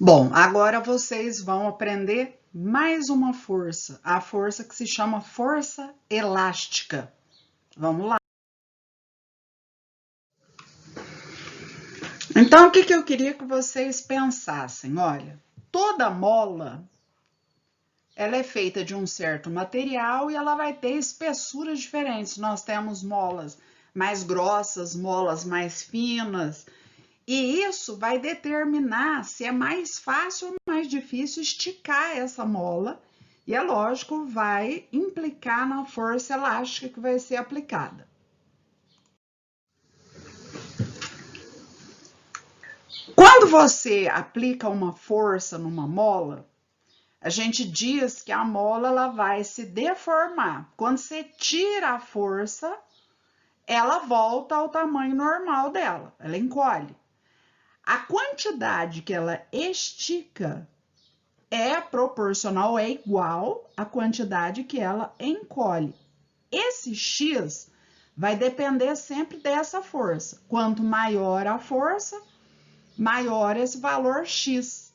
Bom, agora vocês vão aprender mais uma força, a força que se chama força elástica. Vamos lá. Então, o que eu queria que vocês pensassem? Olha, toda mola, ela é feita de um certo material e ela vai ter espessuras diferentes. Nós temos molas mais grossas, molas mais finas, e isso vai determinar se é mais fácil ou mais difícil esticar essa mola. E é lógico, vai implicar na força elástica que vai ser aplicada. Quando você aplica uma força numa mola, a gente diz que a mola ela vai se deformar. Quando você tira a força, ela volta ao tamanho normal dela, ela encolhe. A quantidade que ela estica é proporcional, é igual à quantidade que ela encolhe. Esse X vai depender sempre dessa força. Quanto maior a força, maior esse valor X.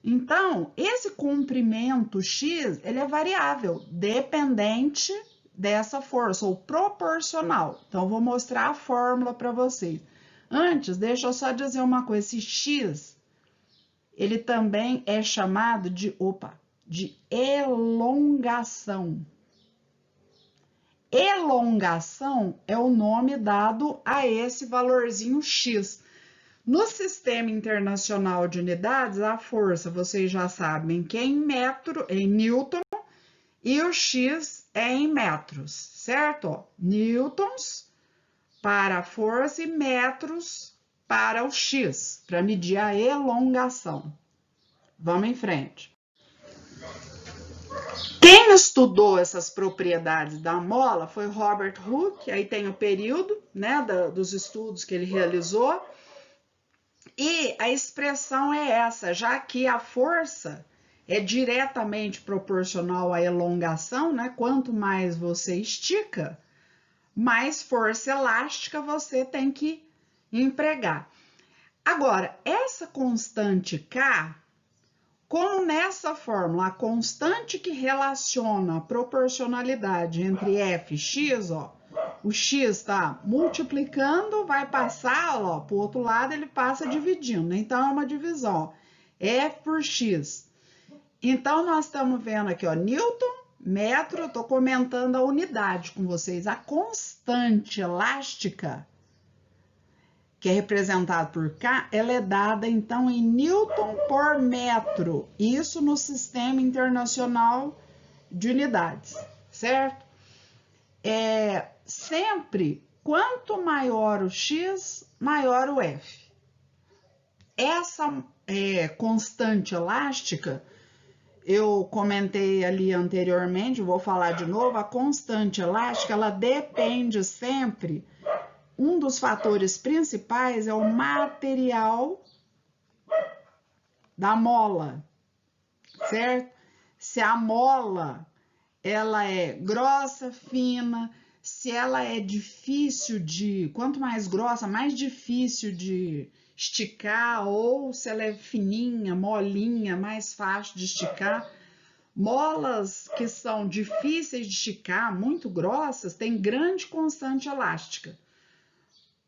Então, esse comprimento X, ele é variável, dependente dessa força, ou proporcional. Então, vou mostrar a fórmula para vocês. Antes, deixa eu só dizer uma coisa, esse X, ele também é chamado de elongação. Elongação é o nome dado a esse valorzinho X. No Sistema Internacional de Unidades, a força, vocês já sabem que é em Newton, e o X é em metros, certo? Newtons para a força e metros para o X, para medir a elongação. Vamos em frente. Quem estudou essas propriedades da mola foi Robert Hooke, aí tem o período, né, dos estudos que ele realizou, e a expressão é essa, já que a força é diretamente proporcional à elongação, né, quanto mais você estica, mais força elástica você tem que empregar. Agora, essa constante K, como nessa fórmula, a constante que relaciona a proporcionalidade entre f e x, ó, o x está multiplicando, vai passar para o outro lado, ele passa dividindo. Então, é uma divisão, ó, f por x. Então, nós estamos vendo aqui, ó, Newton, metro, eu estou comentando a unidade com vocês. A constante elástica, que é representado por K, ela é dada, então, em Newton por metro. Isso no Sistema Internacional de Unidades, certo? Sempre, quanto maior o X, maior o F. Essa constante elástica, eu comentei ali anteriormente, vou falar de novo, a constante elástica, ela depende sempre. Um dos fatores principais é o material da mola, certo? Se a mola ela é grossa, fina, se ela é difícil de, quanto mais grossa, mais difícil de esticar, ou se ela é fininha, molinha, mais fácil de esticar. Molas que são difíceis de esticar, muito grossas, têm grande constante elástica.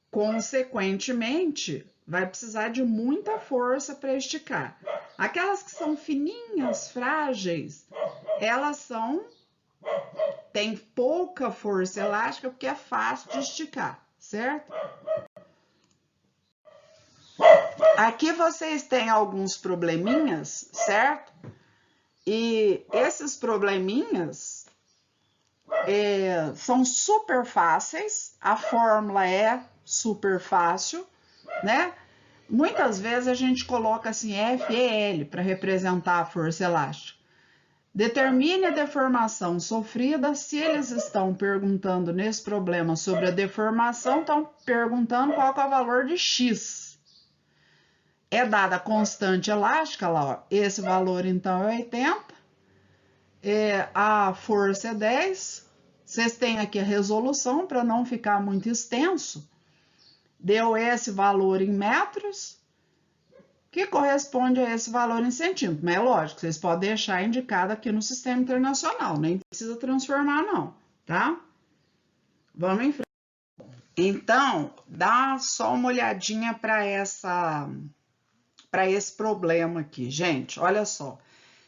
Consequentemente, vai precisar de muita força para esticar. Aquelas que são fininhas, frágeis, elas têm pouca força elástica porque é fácil de esticar, certo? Aqui vocês têm alguns probleminhas, certo? E esses probleminhas são super fáceis, a fórmula é super fácil, né? Muitas vezes a gente coloca assim F e L para representar a força elástica. Determine a deformação sofrida. Se eles estão perguntando nesse problema sobre a deformação, estão perguntando qual que é o valor de X. É dada a constante elástica, lá, ó, esse valor então é 80, a força é 10. Vocês têm aqui a resolução para não ficar muito extenso. Deu esse valor em metros. que corresponde a esse valor em centímetros. Mas é lógico, vocês podem deixar indicado aqui no Sistema Internacional, nem precisa transformar não, tá? Vamos em frente. Então, dá só uma olhadinha para esse problema aqui. Gente, olha só.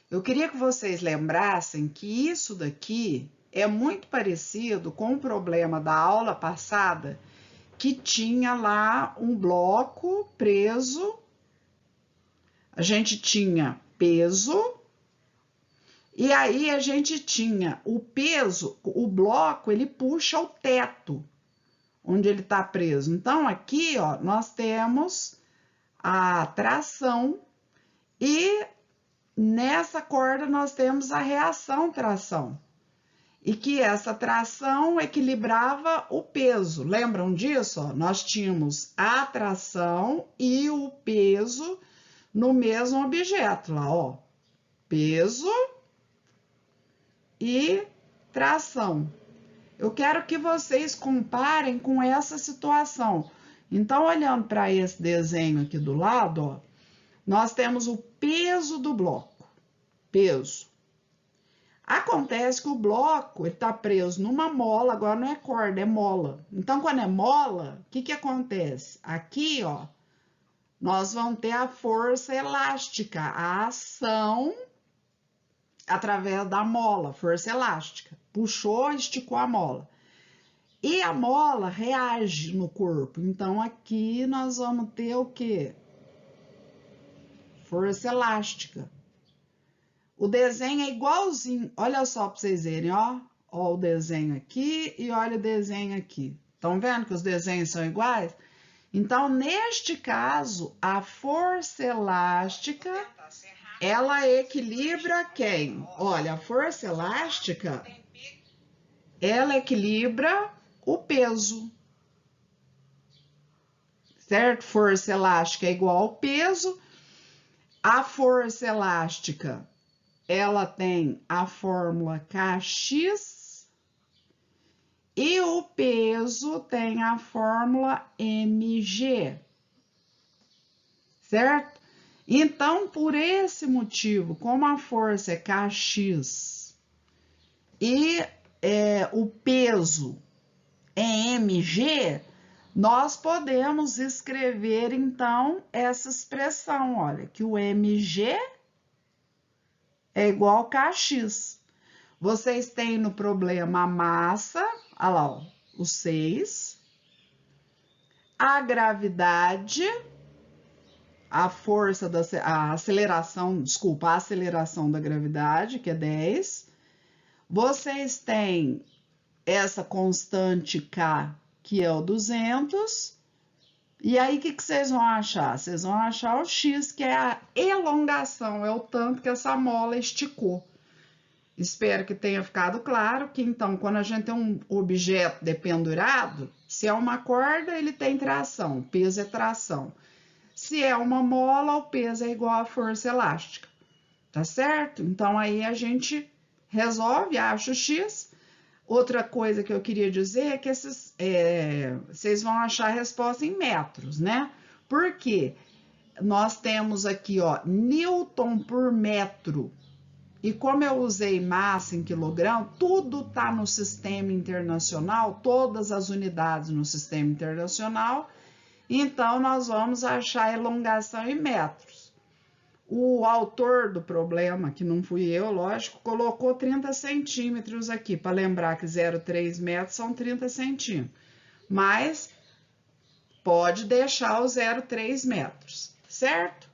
Eu queria que vocês lembrassem que isso daqui é muito parecido com o problema da aula passada, que tinha lá um bloco preso. A gente tinha peso, e aí a gente tinha o peso, o bloco, ele puxa o teto, onde ele está preso. Então, aqui, ó, nós temos a tração e nessa corda nós temos a reação-tração. E que essa tração equilibrava o peso. Lembram disso? Ó, nós tínhamos a tração e o peso no mesmo objeto lá, ó. Peso e tração. Eu quero que vocês comparem com essa situação. Então, olhando para esse desenho aqui do lado, ó, nós temos o peso do bloco. Peso. Acontece que o bloco está preso numa mola, agora não é corda, é mola. Então, quando é mola, o que acontece? Aqui, ó, nós vamos ter a força elástica, a ação através da mola, força elástica. Puxou, esticou a mola. E a mola reage no corpo. Então, aqui nós vamos ter o quê? Força elástica. O desenho é igualzinho. Olha só para vocês verem, ó. Ó o desenho aqui e olha o desenho aqui. Estão vendo que os desenhos são iguais? Então, neste caso, a força elástica, ela equilibra quem? Olha, a força elástica, ela equilibra o peso. Certo? Força elástica é igual ao peso. A força elástica, ela tem a fórmula Kx. E o peso tem a fórmula mg, certo? Então, por esse motivo, como a força é Kx e o peso é mg, nós podemos escrever, então, essa expressão, olha, que o mg é igual a Kx. Vocês têm no problema a massa, olha lá, ó, o 6, a gravidade, a força a aceleração da gravidade, que é 10. Vocês têm essa constante K, que é o 200. E aí, o que vocês vão achar? Vocês vão achar o X, que é a elongação, é o tanto que essa mola esticou. Espero que tenha ficado claro que, então, quando a gente tem um objeto dependurado, se é uma corda, ele tem tração, o peso é tração. Se é uma mola, o peso é igual à força elástica, tá certo? Então, aí a gente resolve, acha o X. Outra coisa que eu queria dizer é que vocês vão achar a resposta em metros, né? Porque nós temos aqui, ó, Newton por metro. E como eu usei massa em quilograma, tudo está no sistema internacional, todas as unidades no sistema internacional. Então, nós vamos achar a elongação em metros. O autor do problema, que não fui eu, lógico, colocou 30 centímetros aqui, para lembrar que 0,3 metros são 30 centímetros. Mas pode deixar o 0,3 metros, certo?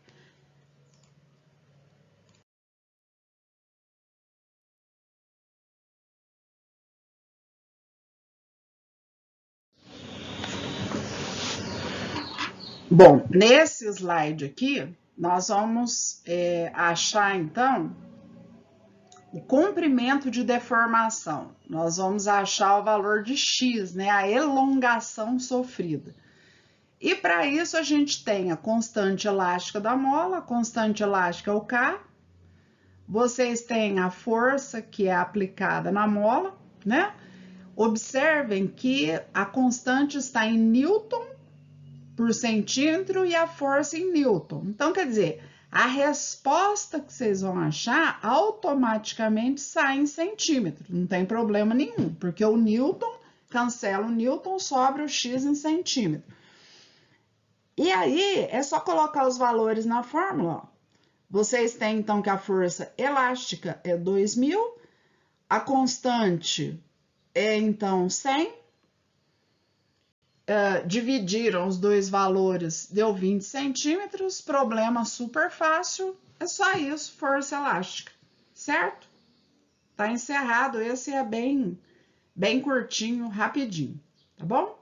Bom, nesse slide aqui, nós vamos achar, então, o comprimento de deformação. Nós vamos achar o valor de X, né? A elongação sofrida. E para isso, a gente tem a constante elástica da mola, a constante elástica é o K. Vocês têm a força que é aplicada na mola, né? Observem que a constante está em Newton por centímetro e a força em newton. Então, quer dizer, a resposta que vocês vão achar automaticamente sai em centímetro, não tem problema nenhum, porque o newton cancela o newton, sobra o x em centímetro. E aí, é só colocar os valores na fórmula, ó. Vocês têm, então, que a força elástica é 2.000, a constante é, então, 100. Dividiram os dois valores, deu 20 centímetros, problema super fácil, é só isso, força elástica, certo? Tá encerrado, esse é bem curtinho, rapidinho, tá bom?